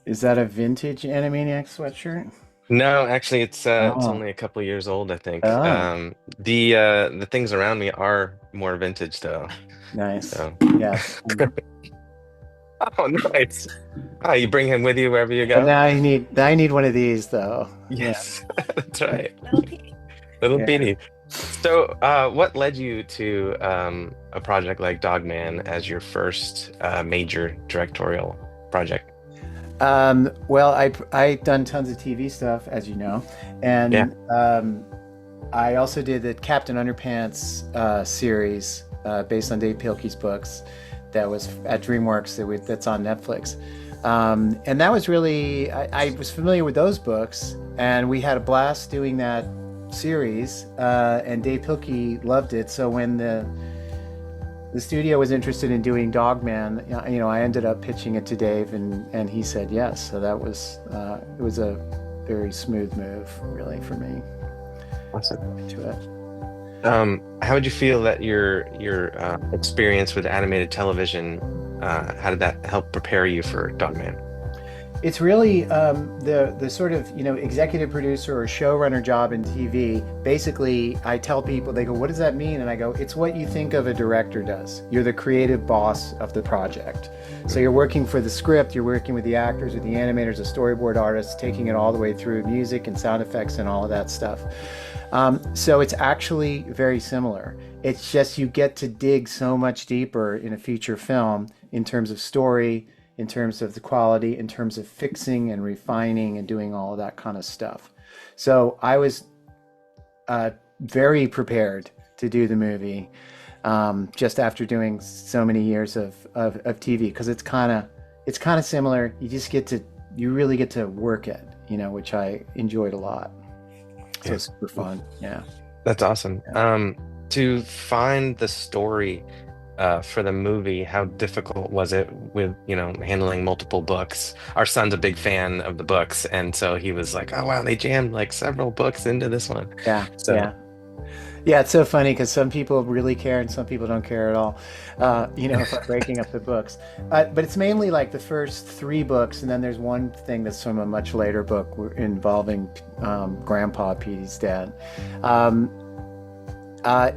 Is that a vintage Animaniacs sweatshirt? No, actually, it's Oh, only a couple years old, I think. oh, The things around me are more vintage though. nice. So, Yes. oh, nice. Oh, you bring him with you wherever you But go? now I need one of these though. Yeah. Yes, that's right. Little Yeah. beanie. So, what led you to a project like Dogman as your first major directorial project? Well, I've done tons of TV stuff, as you know, Yeah. and I also did the Captain Underpants series based on Dave Pilkey's books. That was at DreamWorks. That's on Netflix, and that was really I was familiar with those books, and we had a blast doing that series. And Dave Pilkey loved it. So when the studio was interested in doing Dogman, I ended up pitching it to Dave, and he said yes. So that was it was a very smooth move, really, for me Awesome. to it. How would you feel that your experience with animated television, how did that help prepare you for Dogman? It's really the sort of executive producer or showrunner job in TV. Basically, I tell people, they go, "What does that mean?" And I go, "It's what you think of a director does. You're the creative boss of the project. So you're working for the script, you're working with the actors, with the animators, the storyboard artists, taking it all the way through music and sound effects and all of that stuff." So it's actually very similar. It's just you get to dig so much deeper in a feature film in terms of story, in terms of the quality, in terms of fixing and refining and doing all of that kind of stuff. So I was very prepared to do the movie just after doing so many years of TV because it's kind of similar. You really get to work it, which I enjoyed a lot. So Yeah. it's super fun. Yeah. That's awesome. Yeah. To find the story for the movie, how difficult was it with, handling multiple books? Our son's a big fan of the books, and so he was like, "Oh wow, they jammed like several books into this one." Yeah. So, Yeah. Yeah, it's so funny because some people really care and some people don't care at all, if I'm breaking up the books. But it's mainly like the first three books, and then there's one thing that's from a much later book involving Grandpa Petey's dad. Um,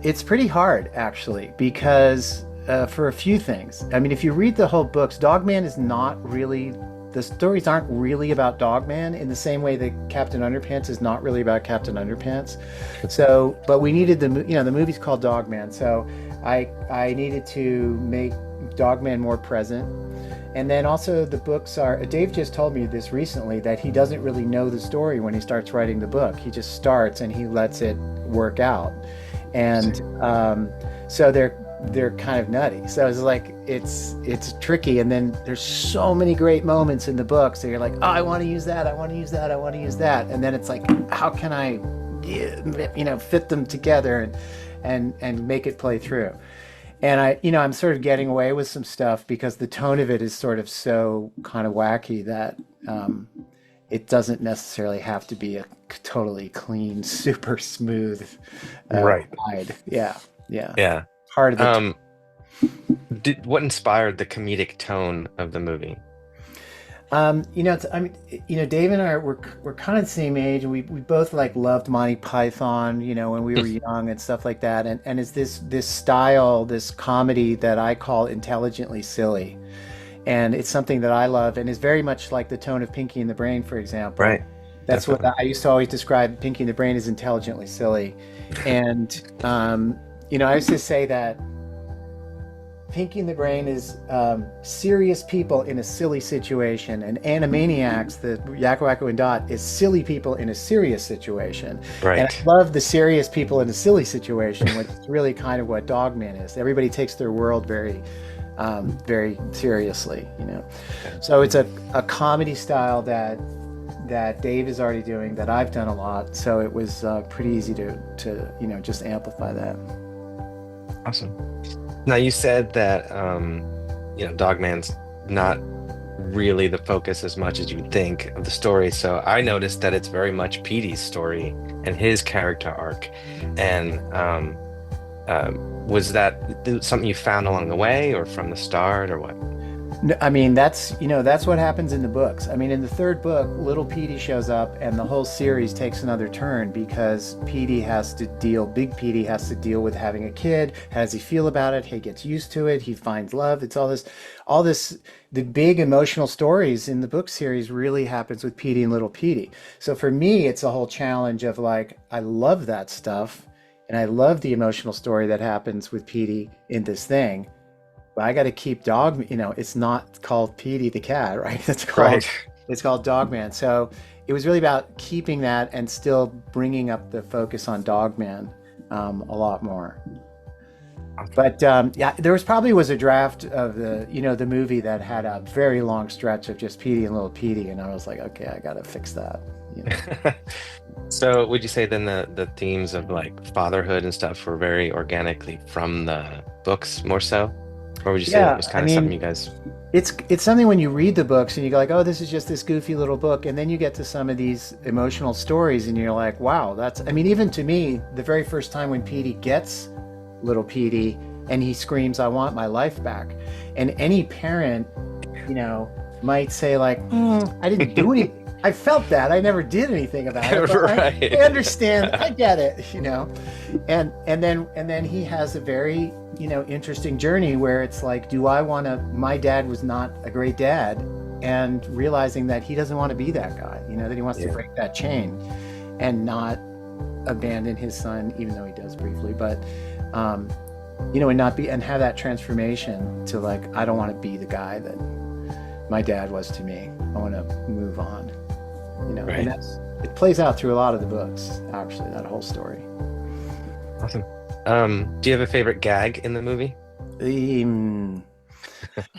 it's pretty hard, actually, because for a few things. I mean, if you read the whole books, Dogman is not really, the stories aren't really about Dogman in the same way that Captain Underpants is not really about Captain Underpants. So, but we needed the movie's called Dogman. So I needed to make Dogman more present. And then also the books are, Dave just told me this recently that he doesn't really know the story when he starts writing the book. He just starts and he lets it work out. And so they're kind of nutty. So it's like it's tricky. And then there's so many great moments in the book. So you're like, oh, I want to use that. I want to use that. I want to use that. And then it's like, how can I, fit them together and make it play through? And I'm sort of getting away with some stuff because the tone of it is sort of so kind of wacky that it doesn't necessarily have to be a totally clean, super smooth right. ride. Yeah, yeah. Yeah. Part of the Um, what inspired the comedic tone of the movie? I mean, Dave and I we're kind of the same age, and we both like loved Monty Python, when we were young and stuff like that. And it's this style, this comedy that I call intelligently silly, and it's something that I love, and is very much like the tone of Pinky and the Brain, for example. Right. That's what Definitely. I used to always describe Pinky and the Brain as intelligently silly, and I used to say that Pinky and the Brain is serious people in a silly situation, and Animaniacs, the Yakko Wakko and Dot, is silly people in a serious situation. And I Right. love the serious people in a silly situation, which is really kind of what Dogman is. Everybody takes their world very seriously. Yeah. So it's a comedy style that Dave is already doing, that I've done a lot. So it was pretty easy to just amplify that. Awesome. Now you said that Dogman's not really the focus as much as you would think of the story. So I noticed that it's very much Petey's story and his character arc. And was that something you found along the way or from the start or what? I mean, that's what happens in the books. I mean, in the third book, little Petey shows up and the whole series takes another turn because Big Petey has to deal with having a kid. How does he feel about it? He gets used to it. He finds love. It's all this, the big emotional stories in the book series really happens with Petey and little Petey. So for me, it's a whole challenge of like, I love that stuff and I love the emotional story that happens with Petey in this thing, but I got to keep it's not called Petey the cat, right? Right. It's called Dogman. So it was really about keeping that and still bringing up the focus on Dogman a lot more. But yeah, there was a draft of the movie that had a very long stretch of just Petey and little Petey, and I was like, okay, I got to fix that. You know? So would you say then the themes of like fatherhood and stuff were very organically from the books more so? Or would you say that Yeah, was I kind of something you mean, guys? it's something when you read the books and you go like, oh, this is just this goofy little book, and then you get to some of these emotional stories, and you're like, wow, that's. I mean, even to me, the very first time when Petey gets little Petey and he screams, "I want my life back," and any parent, might say like, I didn't do anything. I felt that. I never did anything about it, but I Right. understand. I get it. And then he has a very interesting journey where it's like, do I want to? My dad was not a great dad, and realizing that he doesn't want to be that guy. That he wants to Yeah. break that chain, and not abandon his son, even though he does briefly, but and not be and have that transformation to like, I don't want to be the guy that my dad was to me. I want to move on. And Right. it plays out through a lot of the books, actually, that whole story. Awesome. Do you have a favorite gag in the movie? Um,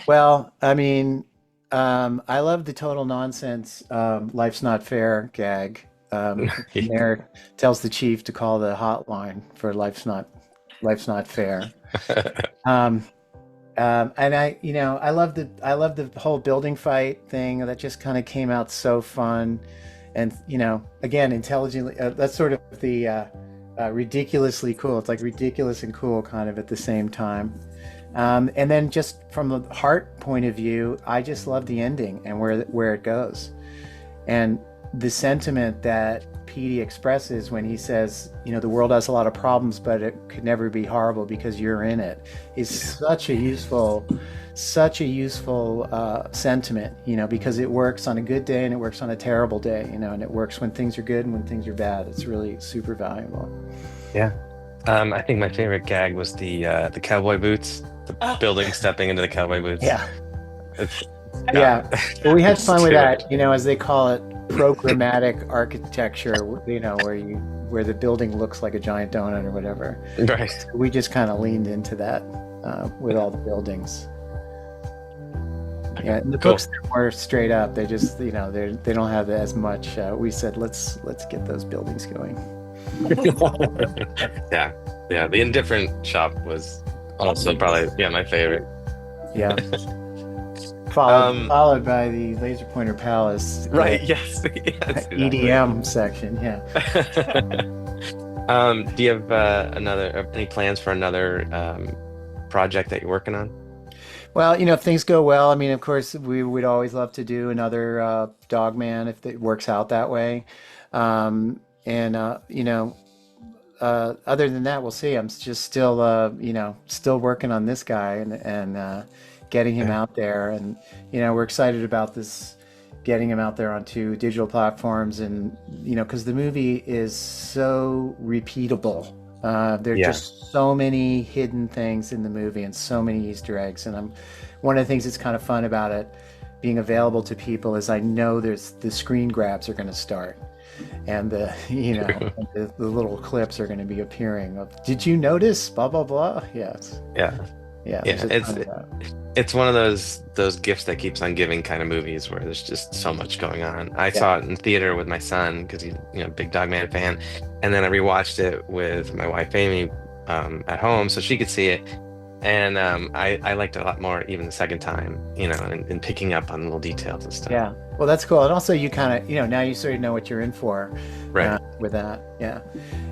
well, I mean, I love the total nonsense "life's not fair" gag. The mayor tells the chief to call the hotline for "life's not fair." Um, and I love the whole building fight thing that just kind of came out so fun, and again, intelligently. That's sort of the ridiculously cool. It's like ridiculous and cool, kind of at the same time. And then just from the heart point of view, I just love the ending and where it goes, and the sentiment that Petey expresses when he says, the world has a lot of problems, but it could never be horrible because you're in it, is such a useful sentiment, because it works on a good day and it works on a terrible day, and it works when things are good and when things are bad. It's really super valuable. Yeah. I think my favorite gag was the cowboy boots, the building stepping into the cowboy boots. Yeah. It's yeah. Yeah. Well, we had It's fun with too that, as they call it, programmatic architecture, where the building looks like a giant donut or whatever. right. We just kind of leaned into that with all the buildings. Yeah, and the Cool. books are more straight up. They just, they don't have as much. We said let's get those buildings going. Yeah. Yeah. The Indifferent Shop was also probably my favorite. Yeah, followed Um, followed by the Laser Pointer Palace right. Yes. Yes. Exactly. EDM section. Yeah. Do you have any plans for another project that you're working on? Well, if things go well, I mean, of course, we would always love to do another Dogman if it works out that way. And other than that, we'll see. I'm just still working on this guy and getting him Yeah. out there, and we're excited about this, getting him out there onto digital platforms, and because the movie is so repeatable. There are Yeah. just so many hidden things in the movie and so many Easter eggs, and one of the things that's kind of fun about it being available to people is I know there's the screen grabs are going to start, and the the little clips are going to be appearing of, did you notice blah blah blah. Yes. Yeah. Yeah, there's Yeah. a It's ton of that. it's one of those gifts that keeps on giving kind of movies where there's just so much going on. I Yeah. saw it in theater with my son because he's big Dogman fan, and then I rewatched it with my wife Amy at home so she could see it. And I liked it a lot more even the second time, and picking up on little details and stuff. Yeah. Well, that's cool. And also, you kind of, now you sort of know what you're in for Right. with that. Yeah.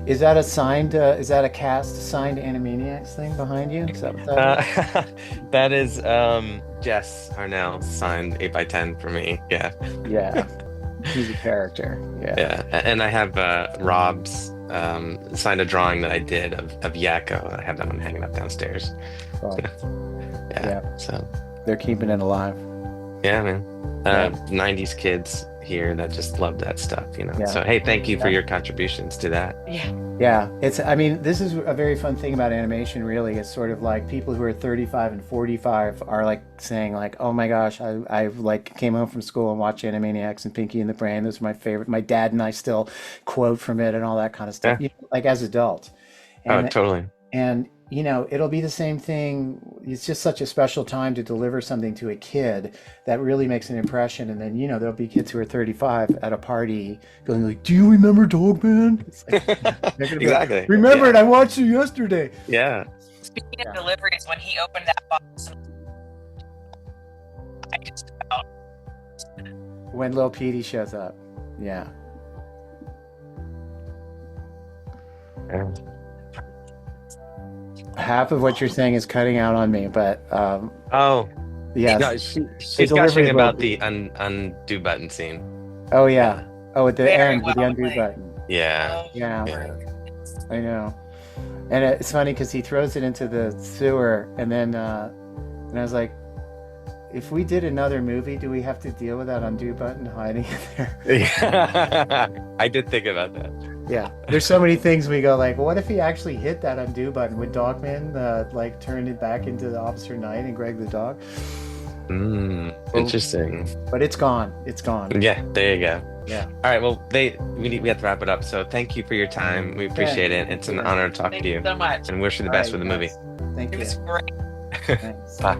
Is that a signed, is that a cast signed Animaniacs thing behind you? Is that what that is? That is Jess Arnell signed 8 by 10 for me. Yeah. Yeah. He's a character. Yeah. Yeah. And I have Rob's signed a drawing that I did of Yakko. I have that one hanging up downstairs. Well, Yeah. yeah. So They're keeping it alive. yeah, man. Yeah. 90s kids here that just love that stuff. Yeah. So hey, thank you for Yeah. your contributions to that. Yeah, I mean, this is a very fun thing about animation, really. It's sort of like people who are 35 and 45 are like saying like, oh my gosh, I like came home from school and watched Animaniacs and Pinky and the Brain. Those are my favorite. My dad and I still quote from it and all that kind of stuff, Yeah. like as adults. Oh, And totally. And, it'll be the same thing. It's just such a special time to deliver something to a kid that really makes an impression. And then, there'll be kids who are 35 at a party going like, do you remember Dogman? It's like, they're gonna be like, Exactly. remember Yeah. it, I watched it yesterday. Yeah. Speaking Yeah. of deliveries, when he opened that box, I just felt When Lil Petey shows up. Yeah. Yeah. Half of what you're saying is cutting out on me, but Oh, yes. no, she's delivery gushing about will- the undo button scene. Oh, yeah. Oh, at the Very end with the well undo played. button. Yeah. Yeah. Yeah. I know. And it's funny because he throws it into the sewer, and then and I was like, if we did another movie, do we have to deal with that undo button hiding in there? Yeah. I did think about that. Yeah. There's so many things we go like, what if he actually hit that undo button? Would Dogman like turn it back into the Officer Knight and Greg the dog? Interesting. But it's gone. It's gone. Yeah, there you go. Yeah. All right, well, we have to wrap it up. So thank you for your time. We appreciate it. It's an honor to talk thank to you you. so much. And wish you the All best right, for the movie. guys. Thank It you. was great. Thanks. Bye.